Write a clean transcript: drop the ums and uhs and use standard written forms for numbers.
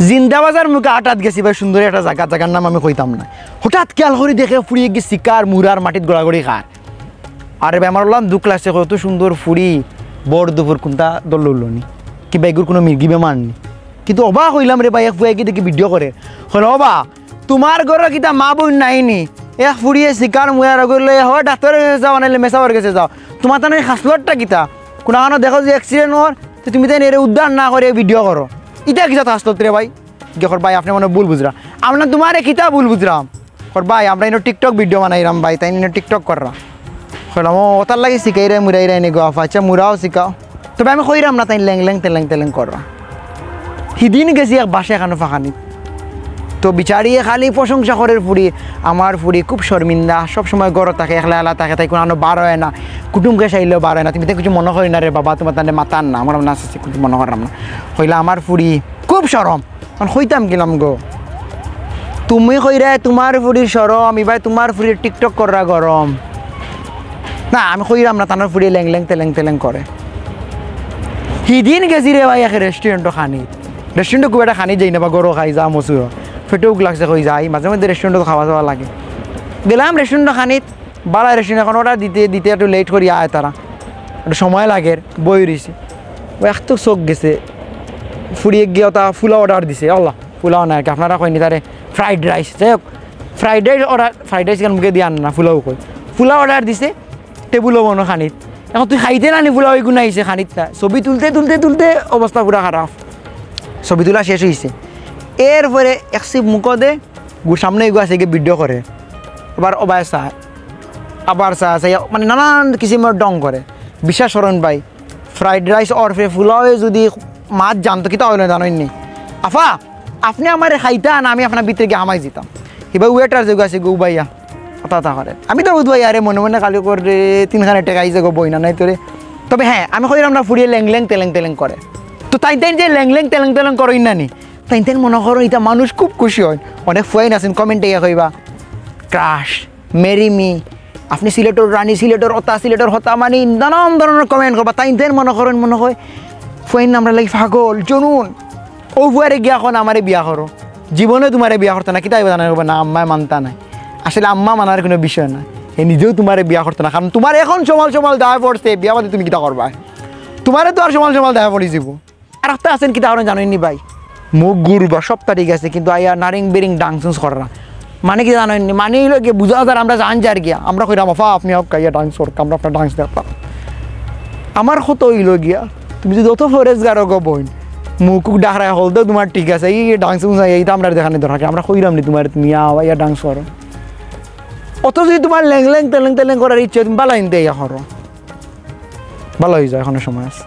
জিন্দাবাজার মুখে আটাত গেছি ভাই, সুন্দর একটা জায়গার নাম আমি কইতাম না। হঠাৎ খেয়াল করে দেখে ফুড়িয়ে গিয়ে শিকার মুরার মাটিত গড়াগড়ি খায়। আরে ভাই আমার বললাম দুঃখ লাগছে, কত সুন্দর ফুড়ি বড় দুপুর কোনটা দল নি কি বাইগুর কোনো মির্গি বেমার নি। কিন্তু অবাক হইলাম রে ভাই, এক ফুয়ে কি দেখি ভিডিও করে হলো অবা তোমার ঘরে কিতা মা বোন নাইনি, এক ফুড়িয়ে শিকার মুয়ার করলে হয় ডাক্তারের কাছে যাও, নাইলে মেসাওয়ার কাছে যাও, তোমার তো হাসলটটা কিতা কোনো কারণে দেখো যে অ্যাক্সিডেন্ট হওয়ার, তো তুমি তাই এর উদ্ধার না করে ভিডিও করো, ইটা কিতা হাসলত রে ভাই। দেখো ভাই আপনি মনে ভুল বুঝরা, আমরা তোমার কিতা ভুল বুঝরাম ভাই, আমরা এনে টিকটক ভিডিও বানাইলাম ভাই, তাই এনে টিকটক করলাম হলাম ও ওতার লাগে শিখাই রে মুরাই রে গো আফা, আচ্ছা মুরাও শিখাও, তবে আমি কইরাম না তাই ল্যাং ল্যাং তেলেং তেলেং করা। সিদিন গেছি এক বাসে এখানে ফাঁকানি, তো বিচারিয়ে খালি প্রশংসা করে ফুড়ি, আমার ফুড়ি খুব শর্মিন্দা, সবসময় গড় থাকে একলা এলা থাকে, তাই কোনো বার হয় না, কুটুমকে চাইলেও বার হয় না, তুমি তো কিছু মনে করি না রে বাবা, তোমার তাহলে মাতান না, আমার না কিছু মনে করলাম না, হইলা আমার ফুড়ি খুব সরম, কারণ হইতাম গেলাম গো, তুমি কইরা তোমার ফুড়ির সরম, এবার তোমার ফুড়ির টিকটক করা গরম না, আমি কইরাম না তানোর ফুড়ি ল্যাং ল্যাং তেলেং তেলেং করে। সিদিন গেছি রে ভাই এক রেস্টুরেন্টও খানি, রেস্টুরেন্টে খুব একটা খানি যাই না বা গরো খাই যা মসুর ফেটেও লাগছে কই যাই, মাঝে মধ্যে রেস্টুরেন্টে খাওয়া দাওয়া লাগে, গেলাম রেস্টুরেন্টে খানিত বালা রেস্টুরেন্ট, এখন ওটা দিতে দিতে একটু লেট করি আয়, তারা একটু সময় লাগে বই রয়েছে, ও এক তো চোখ গেছে ফুড়িয়ে গিয়ে তা ফুলা অর্ডার দিছে, আল্লাহ ফুলাও না আর কি, আপনারা কইনি তারে ফ্রাইড রাইস, যাই হোক fried rice order, fried rice কেন মুখে দিয়ে আন না, ফুলাও কই ফুলা অর্ডার দিছে, টেবুলও বনো খানিত, এখন তুই খাইতে না নি ফুলা ওই গুণ আইছে খানিত না, ছবি তুলতে তুলতে তুলতে অবস্থা পুরা খারাপ, ছবি তোলা শেষ হয়েছে, এরপরে এক সিপ মুখো দে সামনে এগো আছে গিয়ে ভিডিও করে, আবার অবাই চায় আবার চায় মানে নানান কিসিমের ডং করে। বিশ্বাস করেন ভাই, ফ্রাইড রাইস অরফে ফুলাও যদি মাছ জানতো কি তাহলে জানেননি, আফা আপনি আমার খাইতান, আমি আপনার ভিতরে গিয়ে আমায় যেতাম, এবার ওয়েটার যে আছে গৌ ভাইয়া কথা করে, আমি তো বুধ ভাই আরে মনে মনে কালি করে 3খানে টাকা আইসে গো বই না নাই তোরে, তবে হ্যাঁ আমি কইলাম না ফুরিয়ে ল্যাং ল্যাং তেলেং তেলেং করে, তো তাই তাই যে ল্যাং ল্যাং তেলেং তেলেং করো না নি, তাই তাই মনে করো এটা মানুষ খুব খুশি হয়, অনেক ফুয়াইন আছেন কমেন্টে ইয়া কইবা ক্রাশ মেরি মি, আপনি সিলেটর রানী, সিলেটর হতা, সিলেটর হতা, মানে নানান ধরনের কমেন্ট করবা, তাই তাই মনে করেন মনে হয় ফুয়াইন আমরা লাগি পাগল জনুন, ও ফুয়ারে গিয়া এখন আমারে বিয়া করো, জীবনে তোমারে বিয়া করতে না, কি তাই জানা না আম্মায় মানতা নাই, আসলে আম্মা মানার কোনো বিষয় না, এ নিজেও তোমারে বিয়া করতে না, কারণ তোমার এখন সমাল সমাল দেওয়া পড়ছে, বিয়া বাদে তুমি কিতা করবা, তোমারে তো আর সমাল সমাল দেওয়া পড়ে যাব। আর একটা আছেন কিতা করেন জানেননি ভাই, মুখ ঘুরবা সবটা ঠিক আছে, কিন্তু আইয়া নারিং বেরিং ডান্স করা, মানে কি জানেননি, মানে হইলো গিয়ে বুঝা যার আমরা জান যার গিয়া, আমরা কইরাম আফা আপনি ইয়া ডান্স করতাম, আমরা আপনার ডান্স দেখতাম, আমার কত হইলো গিয়া, তুমি যদি অত ফরেজ গারো গো বোন মুখ ডাকরা হল তো তোমার ঠিক আছে, এই ডান্স এইটা আমরা দেখানি দরকার, আমরা কইরাম নি তোমার তুমি ইয়া ডান্স করো, অত যদি তোমার ল্যাং ল্যাং তেলেং তেলেং করার ইচ্ছে তুমি ভালো ইনতে ইয়া করো, ভালো হয়ে যায়, এখনো সময় আছে।